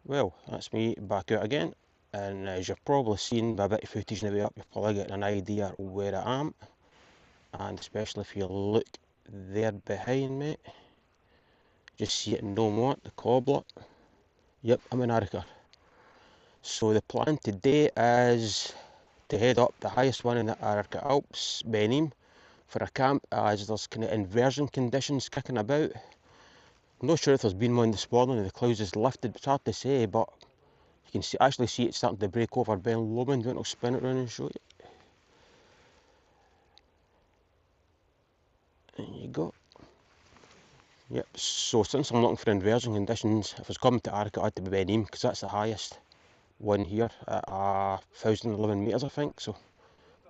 Well, that's me back out again, and as you've probably seen by a bit of footage in the way up, you're probably getting an idea of where I am, and especially if you look there behind me, just see it no more, the cobbler. Yep, I'm in Arrochar. So the plan today is to head up the highest one in the Arrochar Alps, Beinn Ime, for a camp as there's kind of inversion conditions kicking about. I'm not sure if there's been one this morning and the clouds has lifted, it's hard to say, but you can actually see it starting to break over Beinn Ime. Do you want to spin it around and show you? There you go. Yep, so since I'm looking for inversion conditions, if I was coming to Arrochar, I had to be Beinn Ime because that's the highest one here at 1,011 metres, I think. So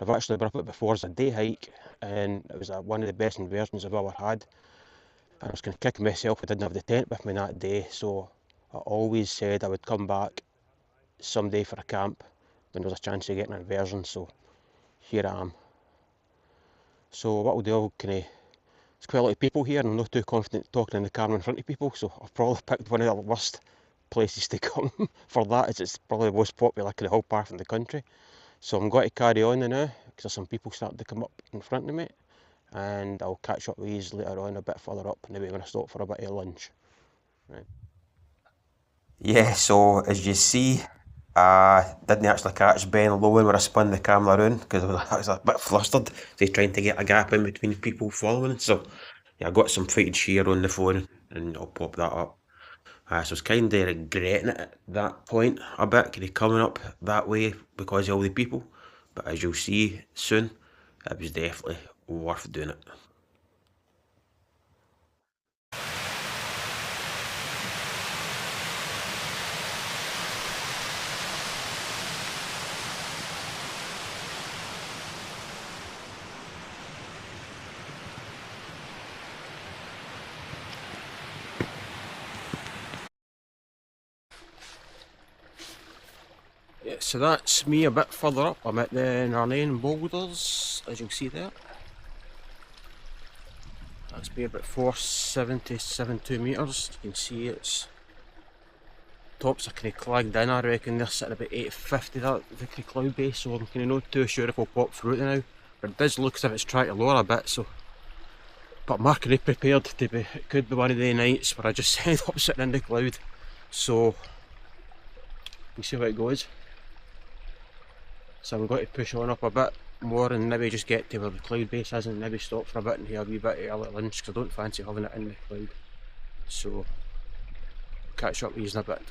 I've actually been up it before as a day hike, and it was one of the best inversions I've ever had. And I was kind of kicking myself I didn't have the tent with me that day, so I always said I would come back someday for a camp when there was a chance of getting an inversion, so here I am. So what we'll do, there's quite a lot of people here and I'm not too confident talking in the camera in front of people, so I've probably picked one of the worst places to come for that, as it's probably the most popular kind of hill path in the country. So I'm going to carry on now because there's some people starting to come up in front of me, and I'll catch up with these later on a bit further up, maybe when I stop for a bit of lunch. Right. Yeah, so as you see, I didn't actually catch Beinn Ime when I spun the camera around because I was a bit flustered, so trying to get a gap in between people following. So yeah, I got some footage here on the phone and I'll pop that up. So I was kind of regretting it at that point a bit, kind of coming up that way because of all the people. But as you'll see soon, it was definitely worth doing it. Yeah, so that's me a bit further up. I'm at the Inversion boulders, as you'll see there. That's me about 470, 72 metres. You can see it's tops are kind of clagged in. I reckon they're sitting about 850, that the kind of cloud base, so I'm kind of not too sure if we'll pop through it now. But it does look as if it's trying to lower a bit, so. But I'm kind of prepared to be, it could be one of the nights where I just end up sitting in the cloud. So, you see how it goes. So I'm going to push on up a bit more and maybe just get to where the cloud base is and maybe stop for a bit and have a wee bit of early lunch because I don't fancy having it in the cloud. So, catch up with you in a bit.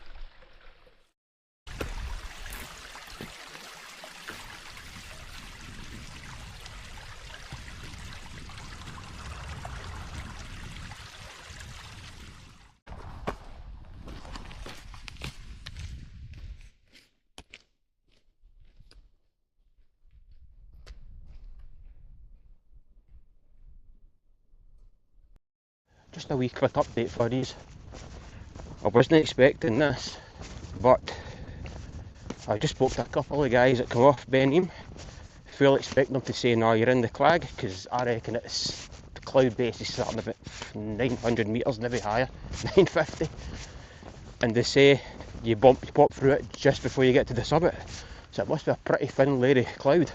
Just a wee quick update for these. I wasn't expecting this, but I just spoke to a couple of guys that come off Beinn Ime, fully expecting them to say, no, you're in the clag, because I reckon it's the cloud base is starting about 900 metres, maybe higher, 950, and they say you pop through it just before you get to the summit, so it must be a pretty thin layer of cloud.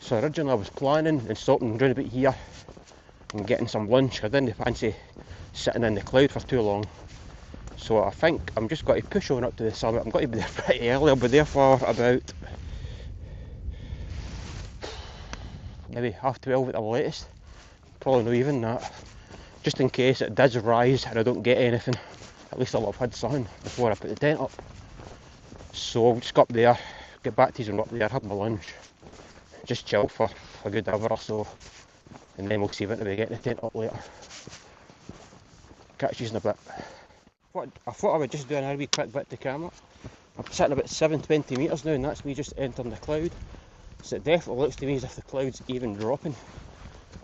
So originally I was planning and stopping round about here and getting some lunch. I didn't fancy sitting in the cloud for too long, so I think I'm just going to push on up to the summit. I'm going to be there pretty early. I'll be there for about maybe 12:30 at the latest, probably not even that, just in case it does rise and I don't get anything. At least I'll have had sun before I put the tent up. So I'll just go up there, get back to you up there, have my lunch, just chill for a good hour or so, and then we'll see when we get the tent up later. Catch you in a bit. I thought I would just do a wee quick bit to camera. I'm sitting about 720 metres now, and that's me just entering the cloud. So it definitely looks to me as if the cloud's even dropping,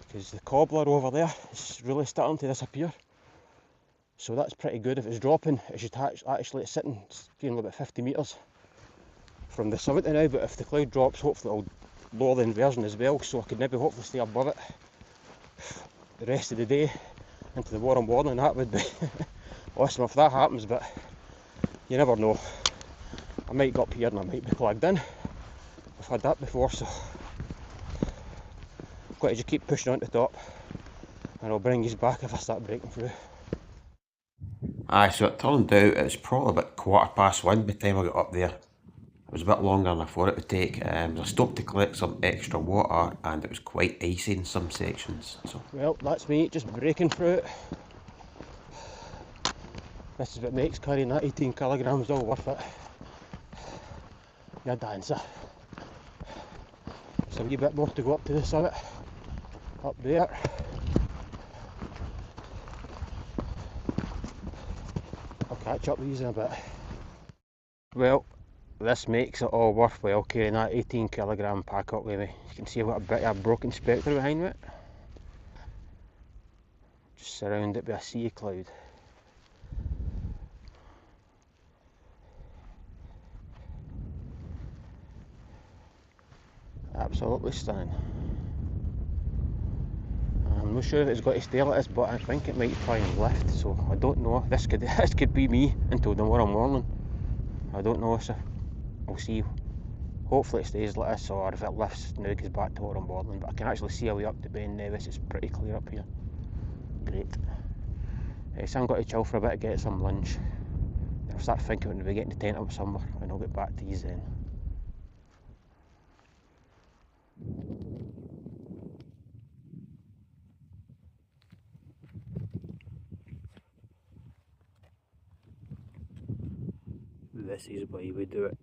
because the cobbler over there is really starting to disappear. So that's pretty good. If it's dropping, it should actually it's sitting about 50 metres from the summit now, but if the cloud drops, hopefully it'll lower the inversion as well, so I could maybe hopefully stay above it the rest of the day into the warm morning. That would be awesome if that happens, but You never know. I might go up here and I might be plugged in. I've had that before, so I've got to just keep pushing on to the top, and I'll bring you back if I start breaking through. Aye, so it turned out it was probably about 1:15 by the time I got up there. It was a bit longer than I thought it would take. I stopped to collect some extra water and it was quite icy in some sections. So well, that's me just breaking through it. This is what makes carrying that 18 kilograms all worth it. You're a dancer. There's a wee bit more to go up to the summit. Up there. I'll catch up with these in a bit. Well, this makes it all worthwhile carrying that 18 kilogram pack up with me. You can see I've got a bit of a broken spectre behind me. Just surrounded by a sea of cloud. Absolutely stunning. I'm not sure if it's got to stay like this, but I think it might try and lift, so I don't know. This could be me until tomorrow morning. I don't know, so I'll see. Hopefully it stays like this, or if it lifts now it goes back tomorrow morning, but I can actually see a way up to Beinn Ime. It's pretty clear up here. Great. So I'm going to chill for a bit, get some lunch. I'll start thinking when we get the tent up somewhere, and I'll get back to you then. This is why we do it.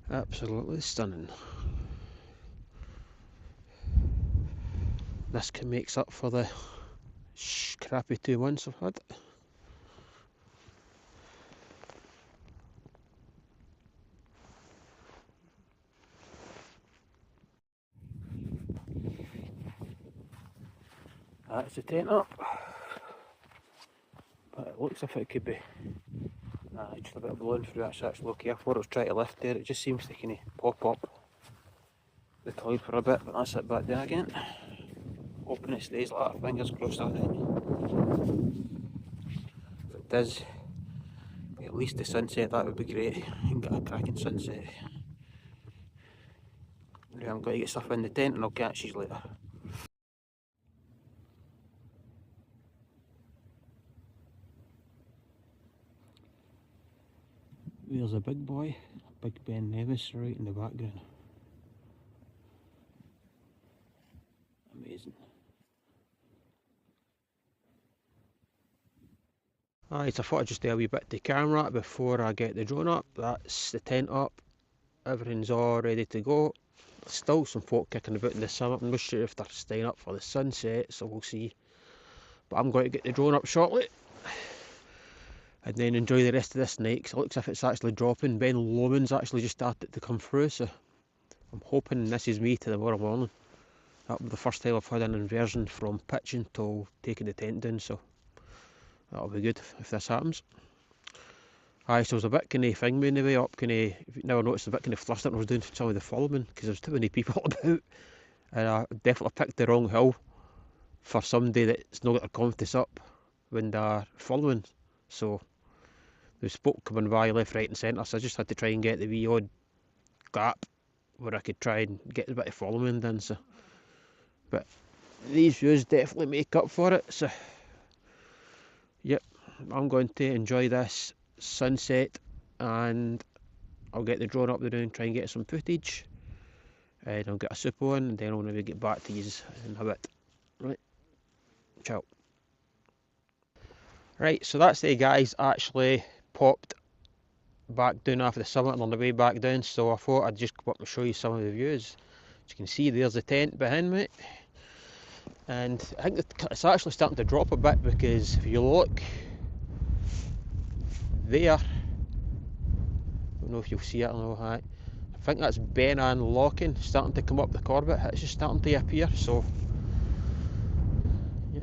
Absolutely stunning. This can make up for the crappy 2 months I've had. That's the tent up, but it looks as if it could be just a bit of blowing through. That's actually okay. I thought I was trying to lift there, it just seems to kind of pop up the cloud for a bit, but that's it back down again. Hoping it stays like that, fingers crossed I think. If it does, at least the sunset, that would be great. You can get a cracking sunset. Anyway, I'm going to get stuff in the tent and I'll catch you later. There's a big boy, big Beinn Ime right in the background. Amazing. Alright, so I thought I'd just do a wee bit to camera before I get the drone up. That's the tent up, everything's all ready to go. There's still some folk kicking about in the summit. I'm not sure if they're staying up for the sunset, so we'll see. But I'm going to get the drone up shortly and then enjoy the rest of this night, because it looks as if it's actually dropping. Beinn Ime's actually just started to come through, so I'm hoping this is me to tomorrow morning. That'll be the first time I've had an inversion from pitching till taking the tent down, so that'll be good if this happens. Aye, so I was a bit kind of thing moving the way up, kind of, if you never noticed, a bit kind of flustered when I was doing some of the following, because there's too many people about, and I definitely picked the wrong hill for somebody that's not got their confidence up when they're following. So there's folk coming by left, right and centre, so I just had to try and get the wee odd gap where I could try and get a bit of following done. So, but these views definitely make up for it, so yep, I'm going to enjoy this sunset and I'll get the drone up there and try and get some footage, and I'll get a soup on, and then I'll maybe get back to you in a bit. Right, ciao. Right, so that's the guys actually popped back down after the summit and on the way back down, so I thought I'd just come up and show you some of the views. As you can see, there's the tent behind me, and I think it's actually starting to drop a bit, because if you look there, I don't know if you'll see it or not, I think that's Beinn Ime starting to come up the Corbett. It's just starting to appear, so yeah.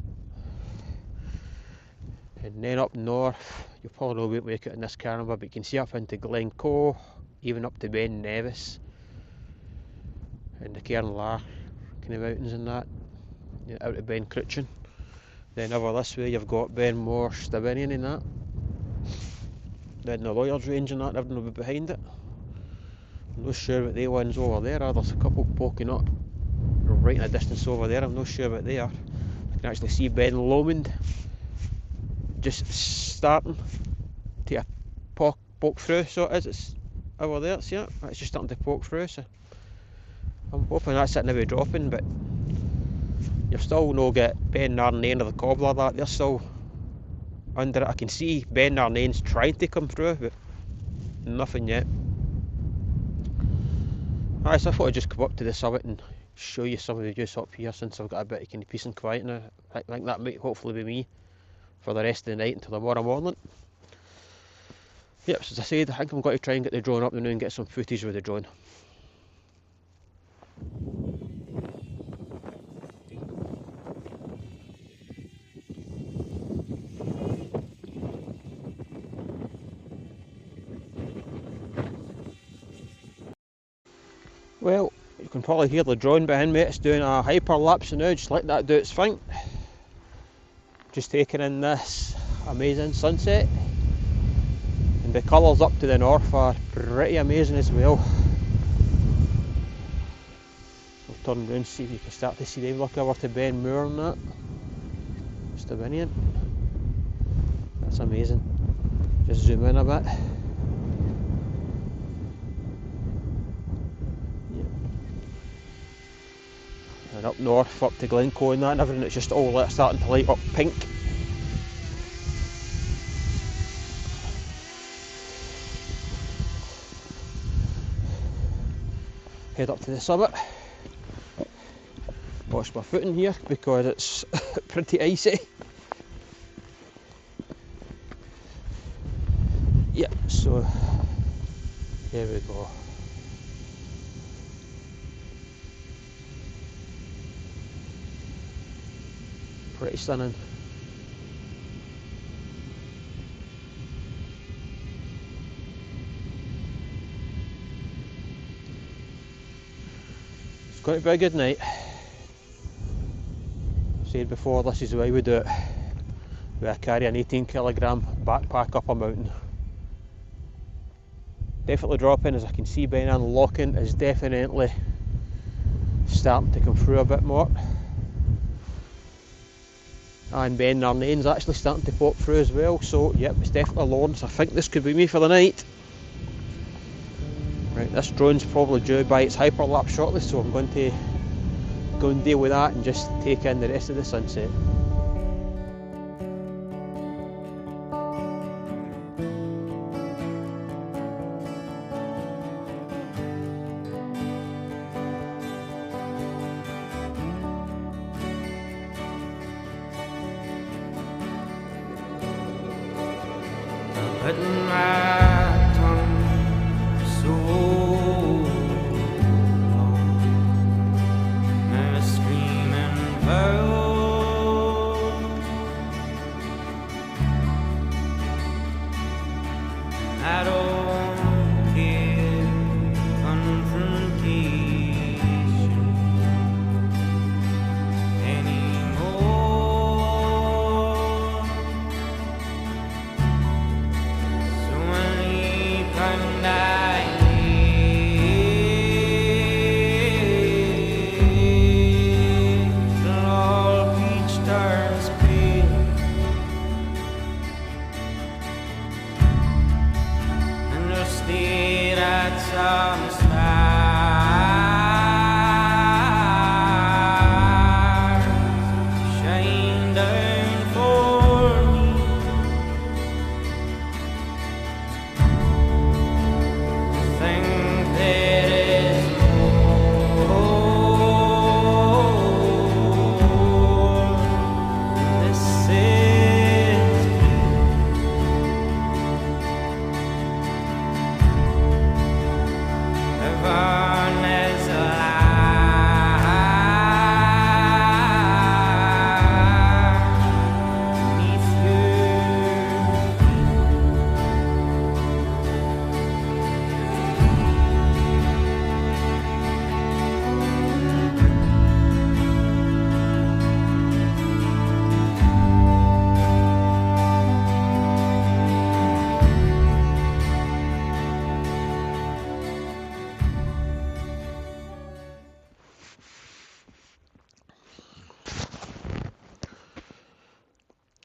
And then up north, you probably won't make it in this camera, but you can see up into Glencoe, even up to Beinn Ime, and the Cairnlar kind of mountains and that, out to Ben Cruachan. Then over this way you've got Benmore, Stibinian and that. Then the Lawyers Range and that, everything will be behind it. I'm not sure what they ones over there are. There's a couple poking up right in the distance over there. I'm not sure what they are. I can actually see Ben Lomond just starting to poke through, so it is. It's over there, see it? It's just starting to poke through, so I'm hoping that's it never dropping, but you've still no get Beinn Narnain or the Cobbler that, they're still under it. I can see Beinn Narnain's trying to come through, but nothing yet. Alright, so I thought I'd just come up to the summit and show you some of the views up here since I've got a bit of kind of peace and quiet now. I think that might hopefully be me for the rest of the night until tomorrow morning. Yep, so as I said, I think I'm going to try and get the drone up now and get some footage with the drone. Well, you can probably hear the drone behind me. It's doing a hyperlapse now, just let that do its thing. Just taking in this amazing sunset. And the colours up to the north are pretty amazing as well. We'll turn around and see if you can start to see them. Look over to Ben Moor and that. Stibinian. That's amazing. Just zoom in a bit. And up north, up to Glencoe and that, and everything, it's just all starting to light up pink. Head up to the summit. Watch my footing here because it's pretty icy. Yeah, so there we go. Pretty stunning. It's going to be a good night. I said before, this is the way we do it. I carry an 18kg backpack up a mountain. Definitely dropping, as I can see Beinn Ime is definitely starting to come through a bit more. And Beinn Narnain's actually starting to pop through as well, so yep, it's definitely lowering, so I think this could be me for the night. Right, this drone's probably due by its hyperlapse shortly, so I'm going to go and deal with that and just take in the rest of the sunset. Putting my tongue so long, and a screaming pearl. I don't care confrontation anymore. Some stars shine down for me. Think there is more. This is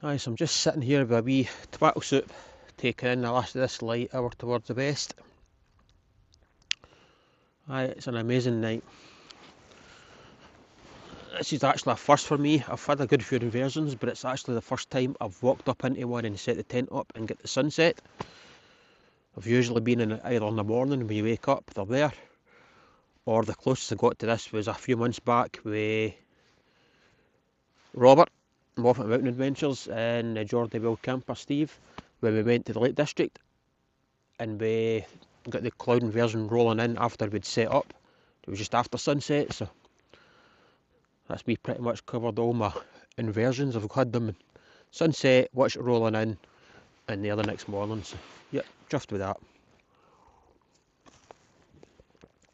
Aye, so I'm just sitting here with a wee tobacco soup, taking in the last of this light over towards the west. Aye, it's an amazing night. This is actually a first for me. I've had a good few inversions, but it's actually the first time I've walked up into one and set the tent up and get the sunset. I've usually been in it either in the morning when you wake up, they're there, or the closest I got to this was a few months back with Robert, Moffat Mountain Adventures, and the Geordie Will camper Steve, when we went to the Lake District and we got the cloud inversion rolling in after we'd set up. It was just after sunset, so that's me pretty much covered all my inversions. I've had them in sunset, watched it rolling in, and the other next morning, so yep, chuffed with that.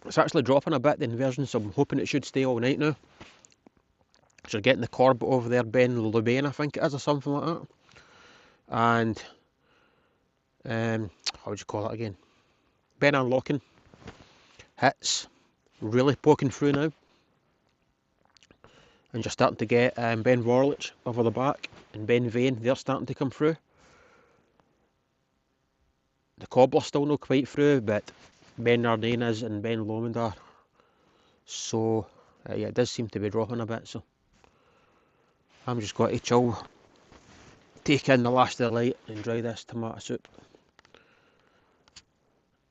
It's actually dropping a bit, the inversion, so I'm hoping it should stay all night now. So getting the corb over there, Beinn Ime, I think it is, or something like that. And how would you call it again? Beinn unlocking hits, really poking through now. And you're starting to get Beinn Warlich over the back, and Beinn Vein, they're starting to come through. The cobbler's still not quite through, but Beinn Nardain is and Beinn Lomond are. So yeah, it does seem to be dropping a bit, so I'm just going to chill, take in the last of the light, enjoy this tomato soup,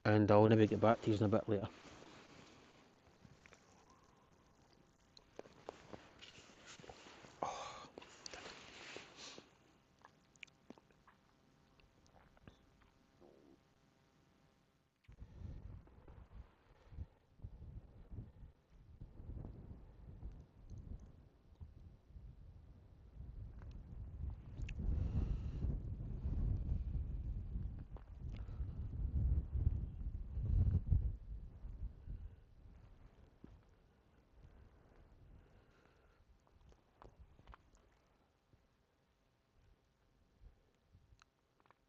and I'll maybe get back to you in a bit later.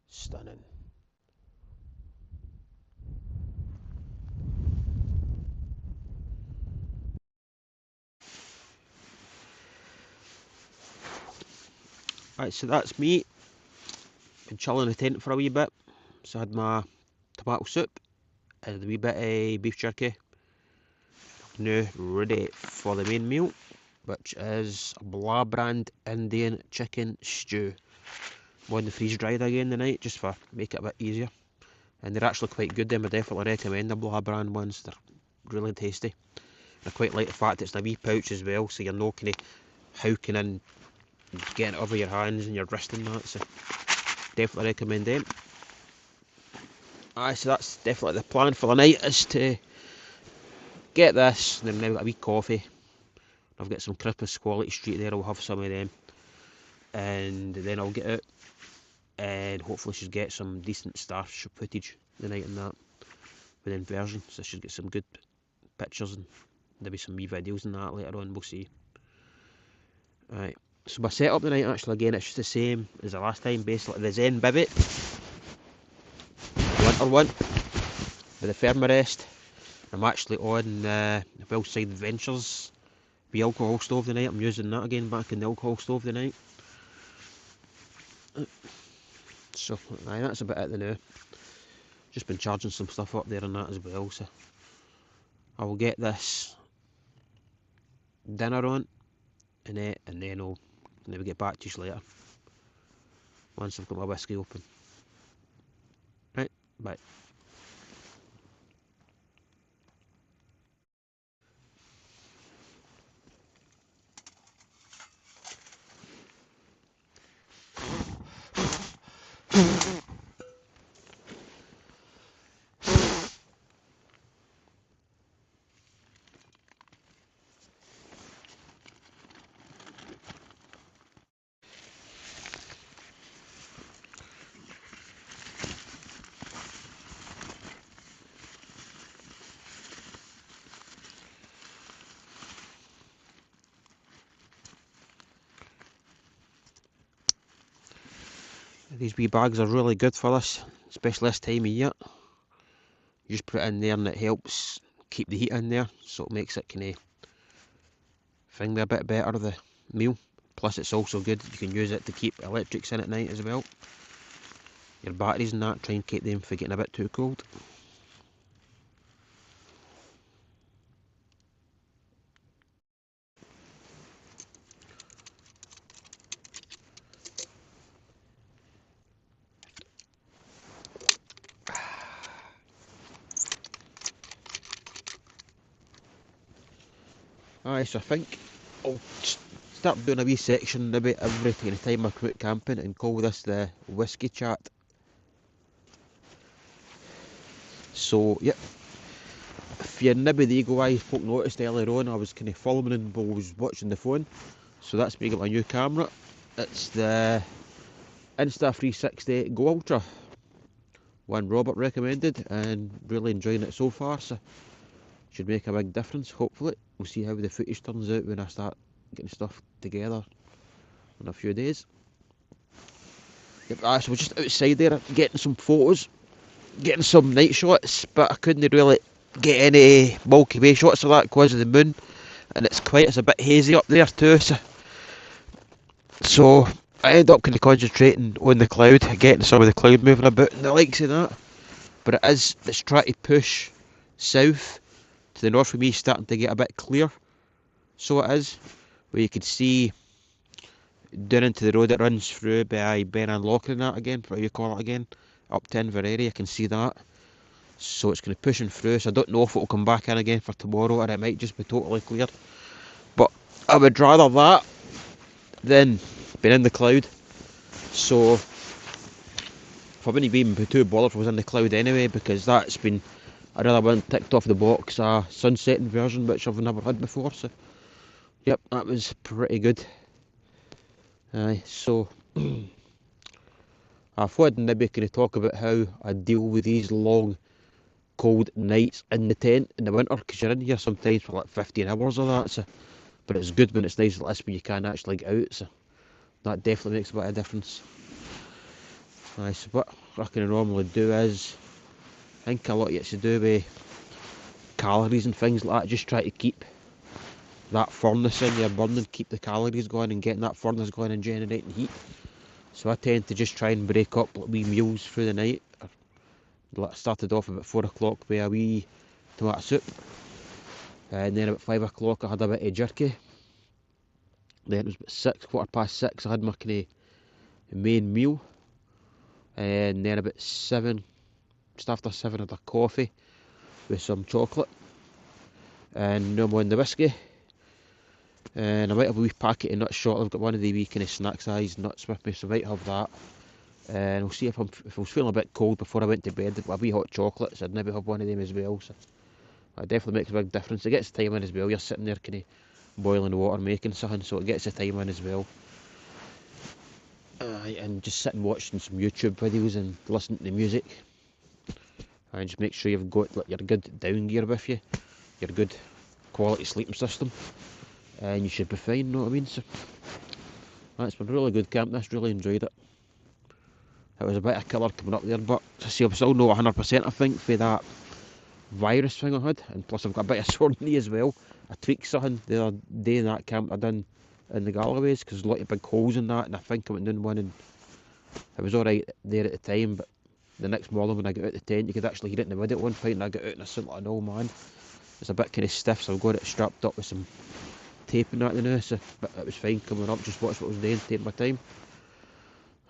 Stunning. Right, so that's me. Been chilling in the tent for a wee bit. So I had my tomato soup, and a wee bit of beef jerky. Now ready for the main meal, which is a Blah brand Indian chicken stew. I'm on the freeze dried again tonight, just for make it a bit easier. And they're actually quite good, then I definitely recommend the Blah brand ones. They're really tasty. I quite like the fact it's in a wee pouch as well, so you're not kind of howking in, getting it over your hands and your wrist and that, so definitely recommend them. Aye, so that's definitely the plan for the night, is to get this, and then now got a wee coffee. I've got some Crispus Quality Street there, I'll have some of them, and then I'll get out and hopefully should get some decent starship footage the night and that with Inversion, so I should get some good pictures and maybe some wee videos and that later on, we'll see. Right, so my setup tonight, actually, again, it's just the same as the last time, basically the Zen Bivvy, the winter one, with the Thermarest. I'm actually on the Hillside Adventures, the alcohol stove tonight. I'm using that again, back in the alcohol stove tonight. So aye, that's about it now. Just been charging some stuff up there and that as well, so I will get this dinner on and then I'll maybe get back to you later once I've got my whiskey open. Right, bye. These wee bags are really good for this, especially this time of year. You just put it in there and it helps keep the heat in there, so it makes it kind of thing a bit better, the meal. Plus it's also good, you can use it to keep electrics in at night as well. Your batteries and that, try and keep them from getting a bit too cold. Aye, so I think I'll start doing a wee section maybe every kind of time I go out camping and call this the whiskey chat. So, yep. If you're maybe the eagle eye folk noticed earlier on, I was kind of filming while I was watching the phone. So that's me got my new camera. It's the Insta360 Go Ultra. One Robert recommended and really enjoying it so far. So should make a big difference, hopefully. We'll see how the footage turns out when I start getting stuff together in a few days. Yep, so we're just outside there getting some photos, getting some night shots, but I couldn't really get any Milky Way shots of that because of the moon, and it's a bit hazy up there too. So I ended up kind of concentrating on the cloud, getting some of the cloud moving about and the likes of that. But it's trying to push south to the north of me, starting to get a bit clear. So it is, where you can see down into the road that runs through by Beinn Ime and that again, whatever you call it again, up to Inversion, you can see that. So it's kind of pushing through, so I don't know if it'll come back in again for tomorrow or it might just be totally cleared. But I would rather that than being in the cloud. So if I wouldn't even be too bothered if I was in the cloud anyway, because that's been another one ticked off the box, sunset inversion, which I've never had before. So yep, that was pretty good. Aye, so I thought I'd maybe kind of talk about how I deal with these long cold nights in the tent in the winter, because you're in here sometimes for like 15 hours or that. So but it's good when it's nice like this when you can actually get out, so that definitely makes a bit of difference. Aye, so what I can normally do is, I think a lot of it's to do with calories and things like that. Just try to keep that furnace in there burning, keep the calories going and getting that furnace going and generating heat. So I tend to just try and break up like wee meals through the night. I started off about 4 o'clock with a wee tomato soup, and then about 5 o'clock I had a bit of jerky. Then it was about 6, quarter past 6 I had my kind of main meal, and then about 7, just after 7 I had a coffee with some chocolate, and now I'm on the whiskey, and I might have a wee packet of nuts short. I've got one of the wee kind of snack size nuts with me, so I might have that. And we'll see if I was feeling a bit cold before I went to bed, a wee hot chocolate, so I'd maybe have one of them as well. So that definitely makes a big difference. It gets the time in as well. You're sitting there kind of boiling water making something, so it gets the time in as well. And just sitting watching some YouTube videos and listening to the music, and just make sure you've got like your good down gear with you, your good quality sleeping system, and you should be fine, you know what I mean? So that's been a really good camp. This, really enjoyed it. It was a bit of killer coming up there, but see, I'm still not 100% I think for that virus thing I had, and plus I've got a bit of sore knee as well. I tweaked something the other day in that camp I done in the Galloways, because there's a lot of big holes in that, and I think I went down one and it was alright there at the time, but the next morning when I got out the tent you could actually hear it in the window at one point, and I got out and I sounded like an old man. It's a bit kind of stiff, so I've got it strapped up with some tape and that now, so but it was fine coming up. Just watched what I was doing, take my time.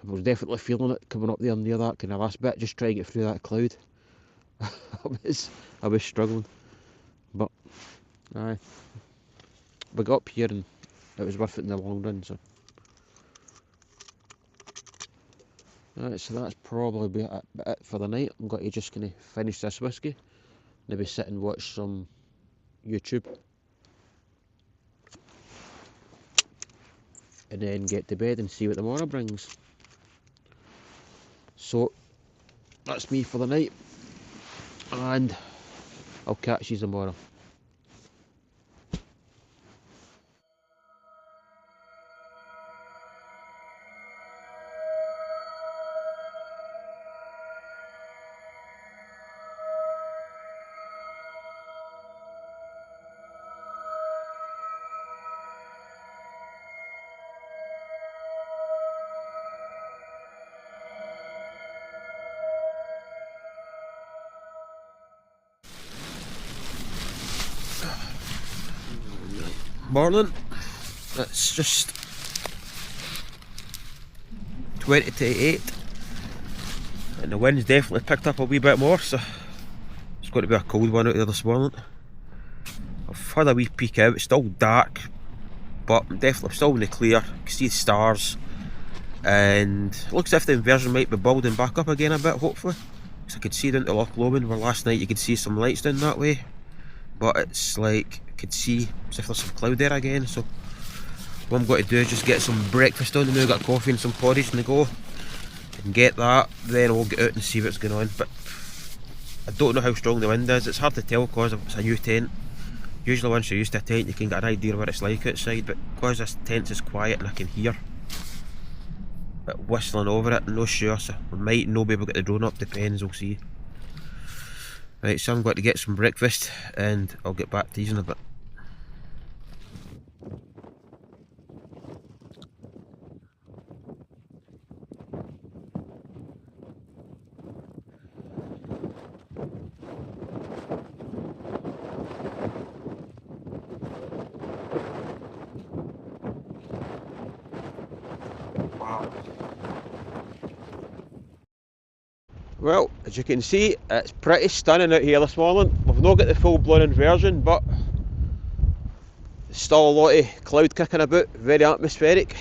I was definitely feeling it coming up there near that kind of last bit, just trying to get through that cloud. I was struggling, but aye, we got up here and it was worth it in the long run. So right, so that's probably it for the night. I'm going to just kind of finish this whiskey, maybe sit and watch some YouTube, and then get to bed and see what the morrow brings. So that's me for the night, and I'll catch you tomorrow. Morning. It's just 20 to 8 and the wind's definitely picked up a wee bit more, so it's going to be a cold one out there this morning. I've had a wee peek out, it's still dark, but I'm definitely still in the clear. You can see the stars, and it looks as if the inversion might be building back up again a bit, hopefully. So I could see down to Loch Lomond, where last night you could see some lights down that way, but it's like I could see as if there's some cloud there again. So what I'm going to do is just get some breakfast done. Now I've got coffee and some porridge and go and get that, then we'll get out and see what's going on. But I don't know how strong the wind is. It's hard to tell because it's a new tent. Usually once you're used to a tent you can get an idea of what it's like outside, but because this tent is quiet and I can hear it whistling over it, I'm not sure, so we might not be able to get the drone up, depends, we'll see. Right, so I'm going to get some breakfast and I'll get back to these in a bit. Well, as you can see, it's pretty stunning out here this morning. We've not got the full blown inversion, but there's still a lot of cloud kicking about, very atmospheric.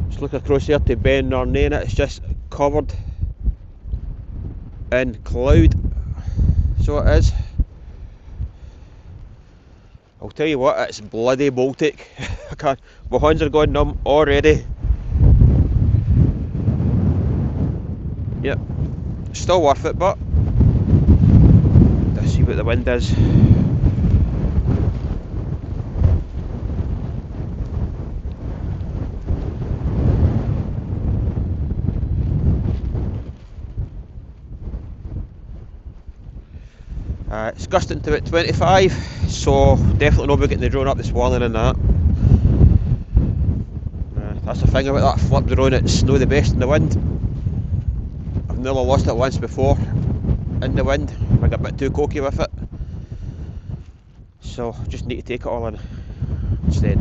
Just look across here to Beinn Ime, and it's just covered in cloud, so it is. I'll tell you what, it's bloody Baltic. My hands are going numb already. Yep, still worth it, but let's see what the wind is. It's gusting to about 25, so definitely not getting the drone up this morning and that. That's the thing about that flip drone, it's not the best in the wind. I've nearly lost it once before in the wind. I got a bit too cocky with it, so just need to take it all in instead.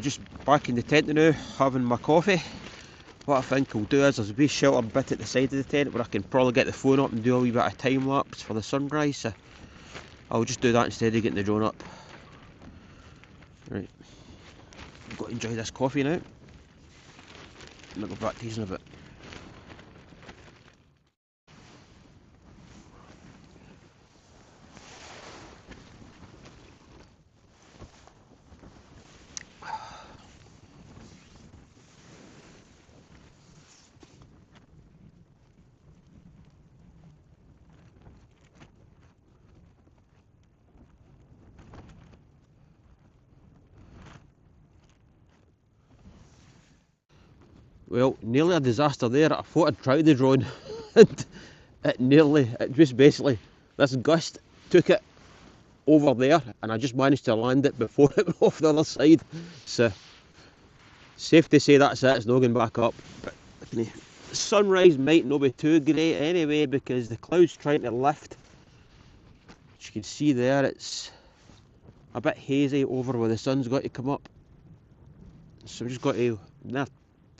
Just back in the tent now, having my coffee. What I think I'll do is there's a wee sheltered bit at the side of the tent where I can probably get the phone up and do a wee bit of time lapse for the sunrise, so I'll just do that instead of getting the drone up. Right, I've got to enjoy this coffee now, and I'll go back to these in a bit. Well, nearly a disaster there. I thought I'd tried the drone and it just basically, this gust took it over there and I just managed to land it before it went off the other side. So, safe to say that's it, it's not going back up. But the sunrise might not be too great anyway because the cloud's trying to lift. As you can see there, it's a bit hazy over where the sun's got to come up. So we've just got to,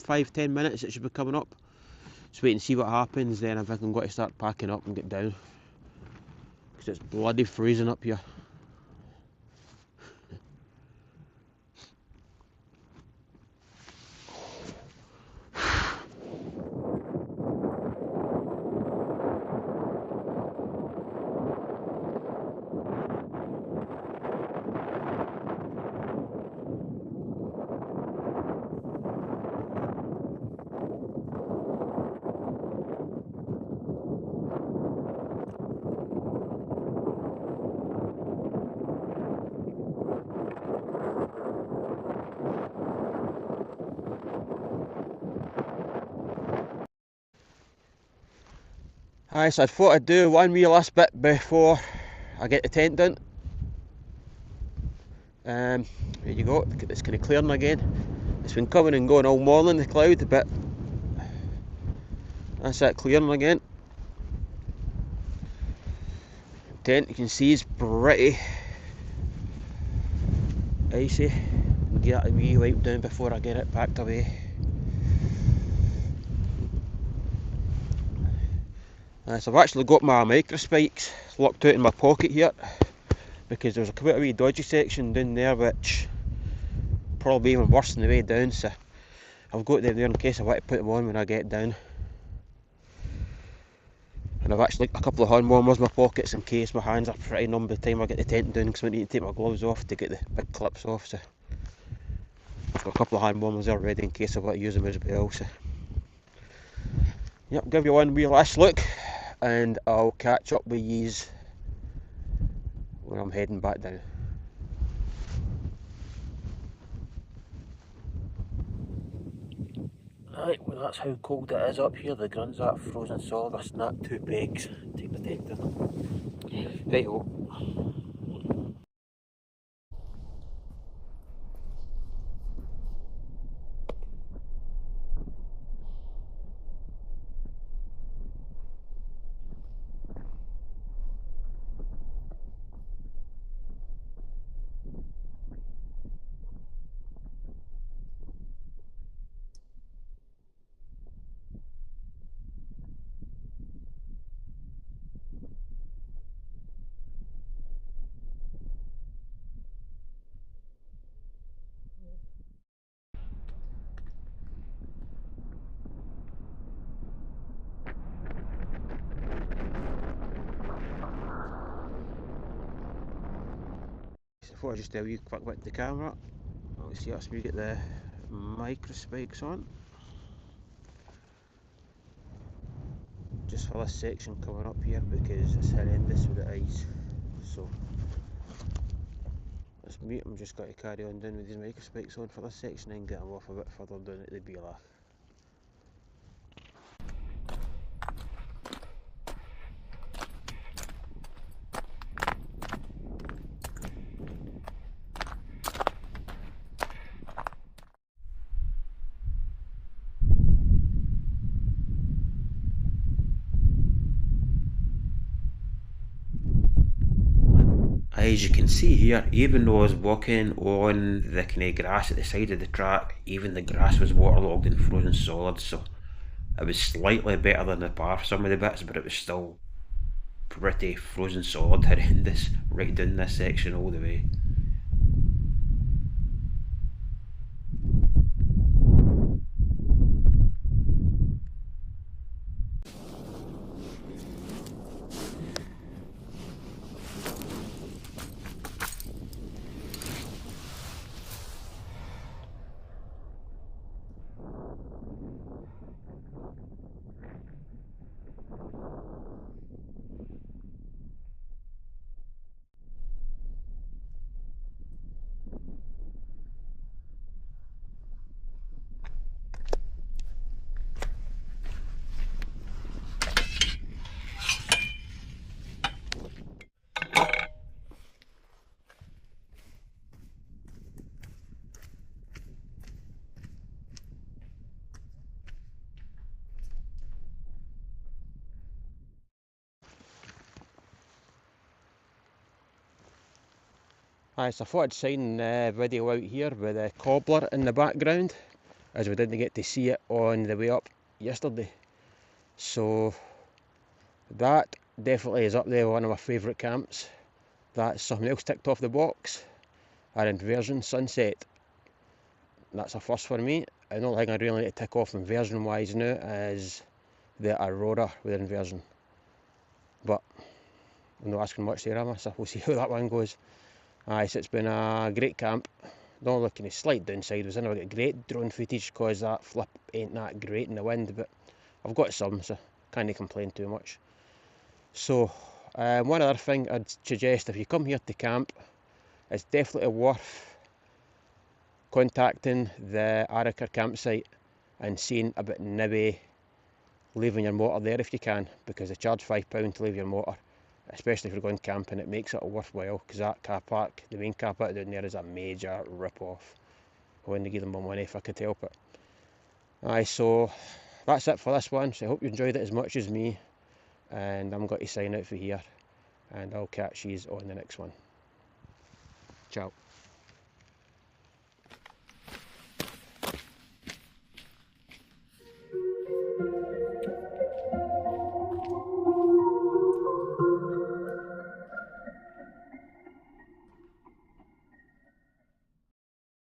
5-10 minutes it should be coming up. Just wait and see what happens, then I think I'm going to start packing up and get down, because it's bloody freezing up here. Aye, so I thought I'd do one wee last bit before I get the tent done. There you go, it's kind of clearing again. It's been coming and going all morning, the cloud, but That's it, clearing again. Tent you can see is pretty icy. Get a wee wipe down before I get it packed away. So I've actually got my micro spikes locked out in my pocket here, because there's quite a wee dodgy section down there which probably even worse than the way down, so I've got them there in case I want to put them on when I get down. And I've actually got a couple of hand warmers in my pockets in case my hands are pretty numb by the time I get the tent down, because I need to take my gloves off to get the big clips off. So I've got a couple of hand warmers there ready in case I want to use them as well. So yep, give you one wee last look and I'll catch up with yous when I'm heading back down. Right, well that's how cold it is up here. The grund's that frozen solid. I snapped 2 pegs, take the tent down. Right-o. So before I just do a wee quick with the camera, let's see, that's me get the micro spikes on. Just for this section coming up here because it's horrendous with the ice. So that's me, I'm just going to carry on down with these micro spikes on for this section and get them off a bit further down at the Beinn Ime. As you can see here, even though I was walking on the kind of grass at the side of the track, even the grass was waterlogged and frozen solid, so it was slightly better than the bar for some of the bits, but it was still pretty frozen solid, horrendous, right down this section all the way. Aye, so I thought I'd sign the video out here with a cobbler in the background, as we didn't get to see it on the way up yesterday. So that definitely is up there, one of my favourite camps. That's something else ticked off the box. Our Inversion sunset. That's a first for me. The only thing I really need to tick off Inversion wise now is the Arrochar with Inversion. But I'm not asking much there, am I? So we'll see how that one goes. Aye, so it's been a great camp. The only kind of slight downside was I never get great drone footage because that flip ain't that great in the wind, but I've got some, so can't complain too much. So one other thing I'd suggest, if you come here to camp, it's definitely worth contacting the Arrochar campsite and seeing about maybe leaving your motor there if you can, because they charge £5 to leave your motor, especially if you're going camping. It makes it worthwhile, because that car park, the main car park down there, is a major rip off. I wouldn't give them my money if I could help it. Aye, so that's it for this one, so I hope you enjoyed it as much as me, and I'm going to sign out for here, and I'll catch you on the next one. Ciao.